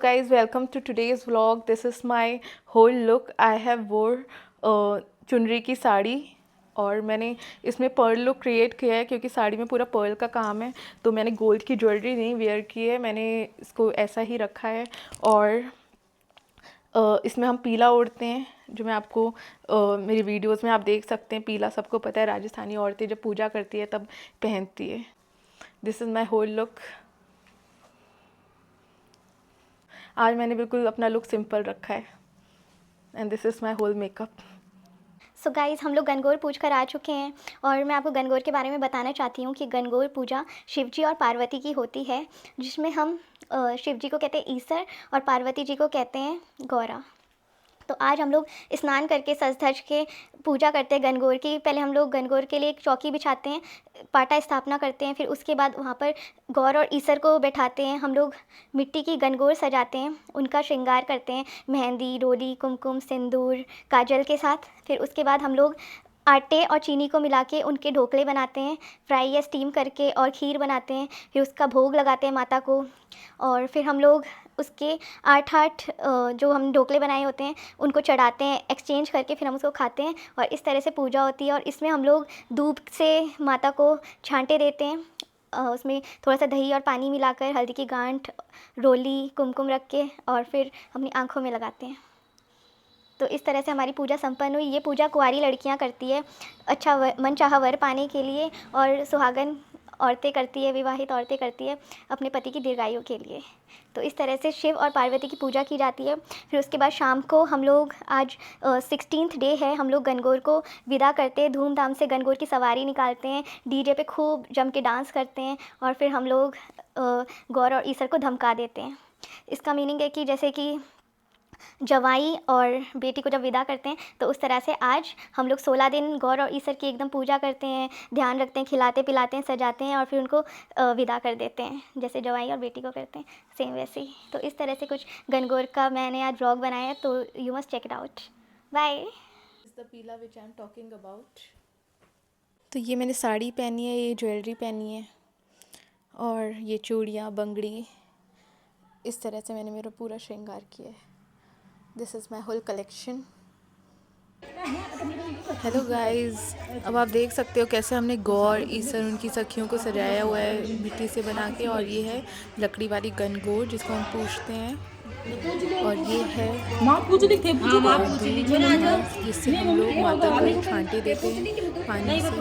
guys, welcome to today's vlog. This is my whole look. I have wore चुनरी की साड़ी और मैंने इसमें पर्ल लुक क्रिएट किया है क्योंकि साड़ी में पूरा पर्ल का काम है। तो मैंने गोल्ड की ज्वेलरी नहीं वेयर की है, मैंने इसको ऐसा ही रखा है। और इसमें हम पीला ओढ़ते हैं, जो मैं आपको मेरी वीडियोस में आप देख सकते हैं। पीला सबको पता है, राजस्थानी औरतें जब पूजा करती है तब पहनती है। This is my whole look. आज मैंने बिल्कुल अपना लुक सिंपल रखा है and this is my whole makeup. So guys, हम लोग गणगौर पूज कर आ चुके हैं और मैं आपको गणगौर के बारे में बताना चाहती हूँ कि गणगौर पूजा शिव जी और पार्वती की होती है, जिसमें हम शिव जी को कहते हैं ईसर और पार्वती जी को कहते हैं गौरा। तो आज हम लोग स्नान करके सज धज के पूजा करते हैं गणगौर की। पहले हम लोग गणगौर के लिए एक चौकी बिछाते हैं, पाटा स्थापना करते हैं, फिर उसके बाद वहाँ पर गौर और ईसर को बैठाते हैं। हम लोग मिट्टी की गणगौर सजाते हैं, उनका श्रृंगार करते हैं मेहंदी, डोरी, कुमकुम, सिंदूर, काजल के साथ। फिर उसके बाद हम लोग आटे और चीनी को मिला के उनके ढोकले बनाते हैं, फ्राई या स्टीम करके, और खीर बनाते हैं। फिर उसका भोग लगाते हैं माता को, और फिर हम लोग उसके 8 जो हम ढोकले बनाए होते हैं उनको चढ़ाते हैं एक्सचेंज करके, फिर हम उसको खाते हैं। और इस तरह से पूजा होती है। और इसमें हम लोग दूध से माता को छांटे देते हैं, उसमें थोड़ा सा दही और पानी मिलाकर, हल्दी की गांठ, रोली, कुमकुम रख के, और फिर अपनी आँखों में लगाते हैं। तो इस तरह से हमारी पूजा संपन्न हुई। ये पूजा कुंवारी लड़कियां करती है अच्छा मनचाहा वर पाने के लिए, और सुहागन औरतें करती है, विवाहित औरतें करती है अपने पति की दीर्घायु के लिए। तो इस तरह से शिव और पार्वती की पूजा की जाती है। फिर उसके बाद शाम को हम लोग, आज 16th डे है, हम लोग गणगौर को विदा करते हैं। धूमधाम से गणगौर की सवारी निकालते हैं, डीजे पे खूब जम के डांस करते हैं, और फिर हम लोग गौर और ईसर को धमका देते हैं। इसका मीनिंग है कि जैसे कि जवाई और बेटी को जब विदा करते हैं, तो उस तरह से आज हम लोग 16 दिन गौर और ईसर की एकदम पूजा करते हैं, ध्यान रखते हैं, खिलाते पिलाते हैं, सजाते हैं, और फिर उनको विदा कर देते हैं, जैसे जवाई और बेटी को करते हैं सेम वैसे ही। तो इस तरह से कुछ गणगौर का मैंने आज व्लॉग बनाया है, तो you must check it out. Bye. Is the peela which I am talking about. तो ये मैंने साड़ी पहनी है, ये ज्वेलरी पहनी है, और ये चूड़ियाँ, बंगड़ी, इस तरह से मैंने मेरा पूरा श्रृंगार किया है। This is my whole collection. Hello guys, अब आप देख सकते हो कैसे हमने गौर, ईसर, उनकी सखियों को सजाया हुआ है मिट्टी से बना के। और ये है लकड़ी वाली गणगौर जिसको हम पूछते हैं, और ये है दूध जिससे हम लोग माता को छांटे देते हैं पानी से। और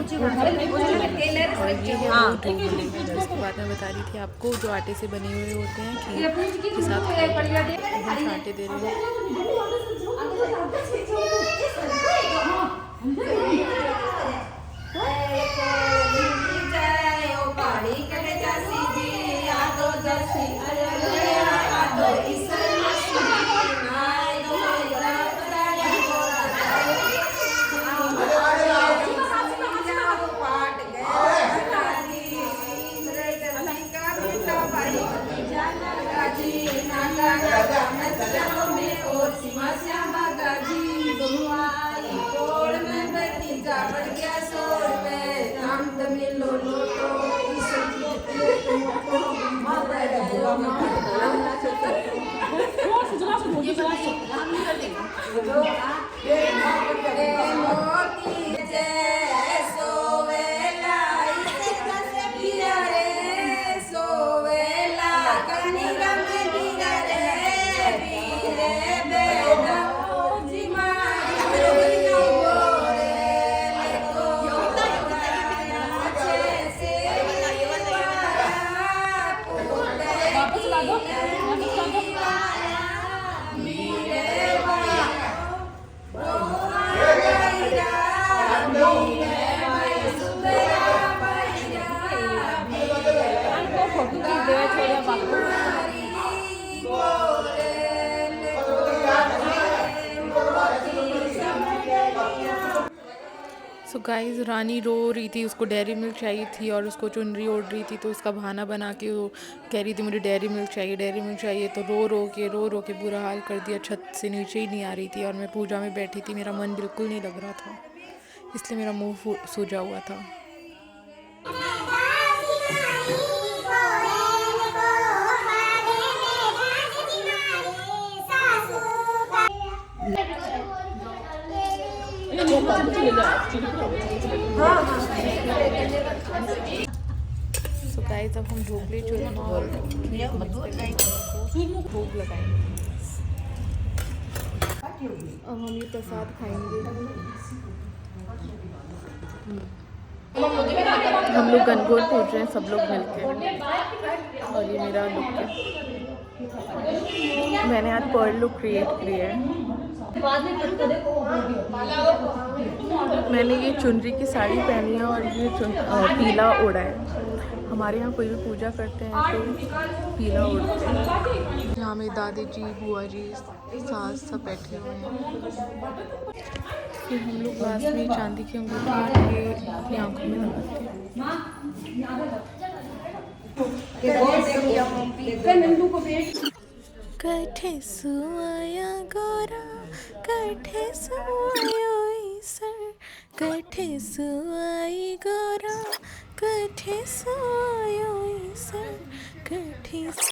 ये है वो ढोकले जिसके बाद मैं बता रही थी आपको, जो आटे से बने हुए होते हैं, खीर के साथ हम छांटे दे रहे हैं। सो गाइस, रानी रो रही थी, उसको डेयरी मिल्क चाहिए थी और उसको चुनरी ओढ़ रही थी, तो उसका बहाना बना के वो कह रही थी मुझे डेयरी मिल्क चाहिए, डेयरी मिल्क चाहिए। तो रो रो के बुरा हाल कर दिया, छत से नीचे ही नहीं आ रही थी। और मैं पूजा में बैठी थी, मेरा मन बिल्कुल नहीं लग रहा था, इसलिए मेरा मुंह सूजा हुआ था। सो गाइस अब हम ढोकले चूरमा और भोग लगाएंगे। अब हम ये प्रसाद खाएंगे। हम लोग गणगौर पूज रहे हैं सब लोग मिलके, और ये मेरा लुक है। मैंने आज पर्ल लुक क्रिएट किया है। मैंने ये चुनरी की साड़ी पहनी है और ये पीला ओढ़ा है। हमारे यहाँ कोई भी पूजा करते हैं तो पीला ओढ़ते हैं। यहाँ में दादी जी, बुआ जी, सास सब बैठे हुए हैं। फिर हम लोग लास्ट में चांदी की अंगूठी अपनी आंखों में लगाते हैं। कठे सुआया गोरा, कठे सुआयो ईसर, कठे सुआई गोरा, कठे सुआयो ईसर, कठे